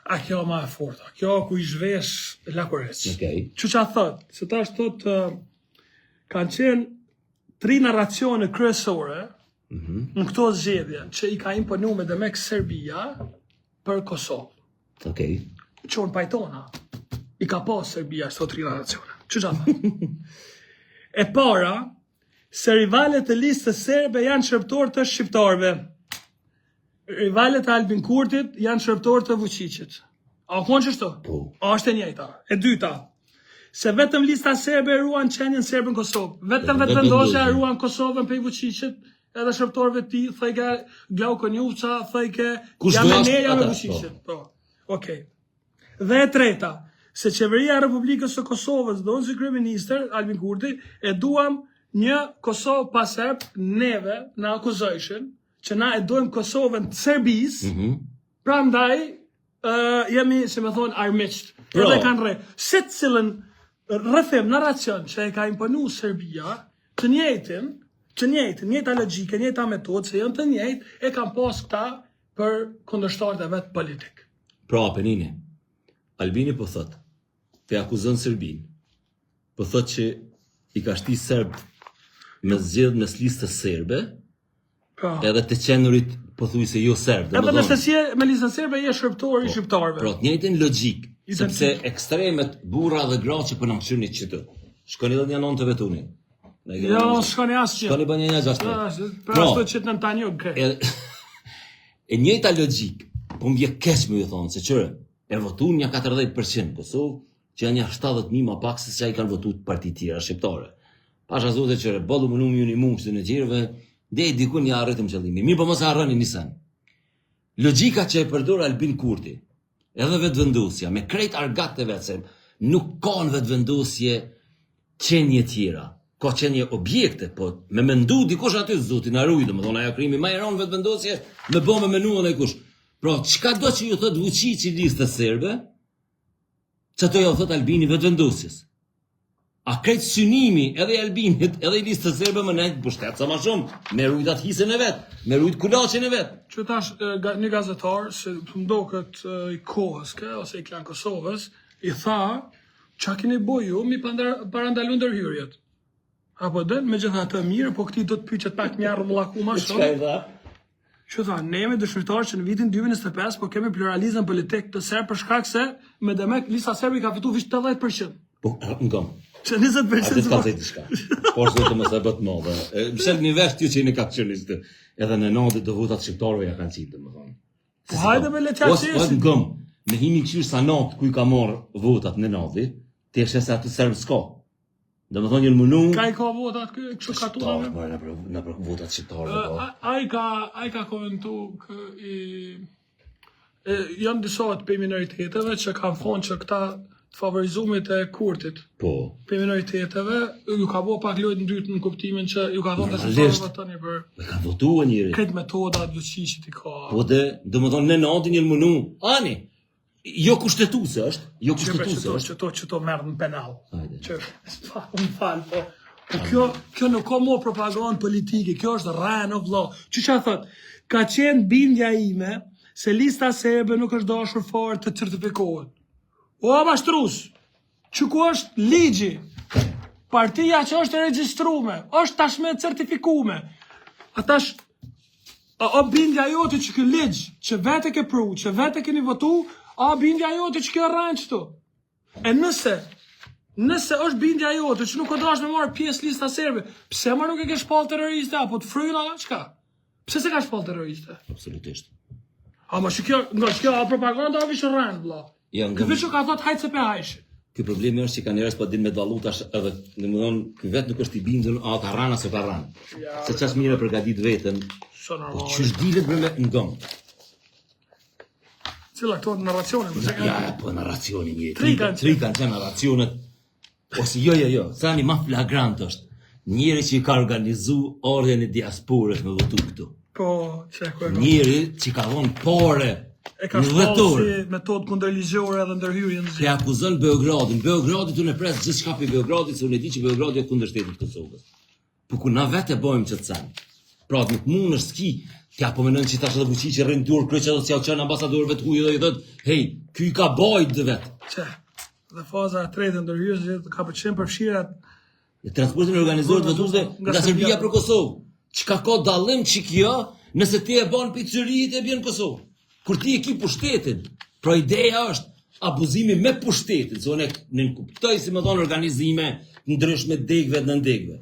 A kjo ma e forta. Kjo ku I zhvesh lakurec. Okej. Që thot? Se tash thot kanë qenë 3 narracione kryesore në këto zgjedhje që I ka imponuar me demek Serbia për Kosovë. Okej. Qonë pajtona. I ka pas Serbia këto 3 narracione. Që thot? E para, se rivalet e listës serbe janë shërptor të shqiptarëve. Rivalet e Albin Kurtit janë shërptor të Vučićit. A konë qështu? Po. A është e njëjta. E dyta, se vetëm lista serbe e ruan qenjen serbën Kosovë. Vetëm vendosja e ruan Kosovën për Vučićit, edhe shërptorëve ti, thëjke Glauko Njuca, thëjke Jameneja me Vučićit. Po. Okej. Dhe e treta, se qeveria e Republikës së Kosovës, do në si kryeministër, Albin Kurti, e duam një Kosovë pa serb, neve na akuzojshin, që na e dojmë Kosovën të Serbis, pra ndaj jemi, si me thonë, armiqt. Edhe kanë re. Se cilën rrëfim, narracion që e ka imponu Serbia, të njëjta logjike, njëjta metodë, se janë të njëjtë, e kanë pas këta për kundërshtarët e vetë politik. Pra, Penine, Albini po thot, pe akuzon Serbin, po thot që I ka shti Serb me zgjedh mes listës serbe, edhe të qenurit po thuj se jo serb. Edhe nëse si me listën serbe je shërptor I shqiptarëve. Pra, të njëjtin logjik, sepse ekstremet burra dhe gra që po na mshirni qytet. Shkoni edhe një anon të vetuni. Jo, shkoni asgjë. Shkoni bën një gjashtë. Pra ashtu që në tani E njëjta logjik, po më vjen keq më ju thonë se çore, e votuan një 40% Kosovë, që janë një 70.000 më pak se sa I kanë votuar parti tjera shqiptare. Pasha zote çore, bollu më numri I mungës në gjirëve, dhe diku një arritëm qëllimi. Mirë po mos harroni një sen. Logjika që e përdor Albin Kurti, edhe vetëvendosja, me krejt argat të vetë, se nuk ka në vetëvendosje qenje tjera. Ka qenje objekte, po me mendu dikush aty zotin Arui, dhe më thonë ajo krimi ma eron vetëvendosje, me bo me menuën e kush. Pra, qka do që ju thot Vučić I listës serbe, që to jo thot Albini vetëvendosjes. A krejt synimi edhe I Albinit, edhe I listës serbe më nejtë pushtet sa ma shumë, me rujt atë hisën e vetë, me rujt kulaqin e vetë. Që tash një gazetar, se të mdokët I kohës, ose I klan Kosovës, I tha, qa keni boj ju, mi parandalu ndërhyrjet. Apo dhe, me gjitha të mirë, po këti do të pyqet pak një rrëmullaku ma shumë. Qka I tha? Që tha, ne jemi dëshmitarë që në vitin 2025, po kemi pluralizëm politik të serb për shkak se, me demek, lista serbi ka fitu vish 80%. Po, në kom. Që 20%. Atë të ka thejtë shka. Por zote më se bët modhe. Mshel një vesh ty që I në kapcionistë, edhe në nadit të votat shqiptarëve ja kanë qitë, më thonë. Po hajde me le qaqesin. Ose në kom, me himi këshirë sa natë ku I ka marë votat në nadit, të eshe se atë serb s'ka. Dhe më thonë një mënu... Ka I ka votat kështu katurave? Në për votat shqiptarëve. A I ka komentu janë disa të minoriteteve që kanë thonë që këta favorizumit e Kurtit. Po. Për minoriteteve, ju ka bo pak lojt në dytë në kuptimin që ju ka thonë të shqiptarëve të një për... Me ka votua njëri. Këtë metodat Vučićit I ka... Po dhe më thonë në natin një mënu, ani, jo kushtetuse është, jo kushtetuse është. Që to merë në penal. Hajde. Që, më falë, po. Po kjo nuk ka mo propagandë politike, kjo është rënë o vlo. Që thot, ka qenë bindja ime se lista serbe nuk është dashur fare të certifikohet. O, mashtrus, që ku është ligji, partia që është regjistrume, është tashme certifikume. Atash, a bindja jote që kë ligj, që vete ke pru, që vete keni votu, a bindja jote që kë rënë qëto. E nëse është bindja jote që nuk o dash me marrë pjesë lista serbe, pse ma nuk e ke shpall terroriste, apo të fryna, qka? Pse se ka shpall terroriste? Absolutisht. Ama që kjo a propaganda a vishë rënë, bla. Këtë që ka thot hajtë se pe hajshë. Ky problemi është që ka njerëz po din me dallutash edhe domethënë ky vet nuk është I bindur a ka rana se ka rana. Se ças mirë përgatit veten. Po ç'është dilet me ngom. Cila këto narracione më se Ja, po narracioni një. Tri kanë narracionet. Ose jo, sani më flagrant është. Njëri që I ka organizu ardhen e diasporës me votu këtu. Po, që e njëri që ka dhon pore. E ka shpallë si metodë kundërligjore edhe ndërhyrje në zi. Te akuzon Beogradin. Beogradi unë e pres gjithçka për Beogradit, se unë e di që Beogradi është kundër shtetit të Kosovës. Po ku na vetë bojmë që të sen. Pra nuk mund është ki Tja po menon që tash edhe Vučić rrin dur kryqë do t'ja çon ambasadorëve të huaj dhe i thotë, "Hey, ky ka bajt dhe vet." Që, dhe faza e tretë ndërhyrës që ka përqen përfshirat E transportin e organizuar të votuesve nga Serbia për Kosovë. Çka ka dallim çik jo, nëse ti e bën pizzeritë e bën Kosovë. Kur ti e ke pushtetin. Pra ideja është abuzimi me pushtetin, se unë kuptoj si më thonë organizime ndryshme degve dhe ndegve.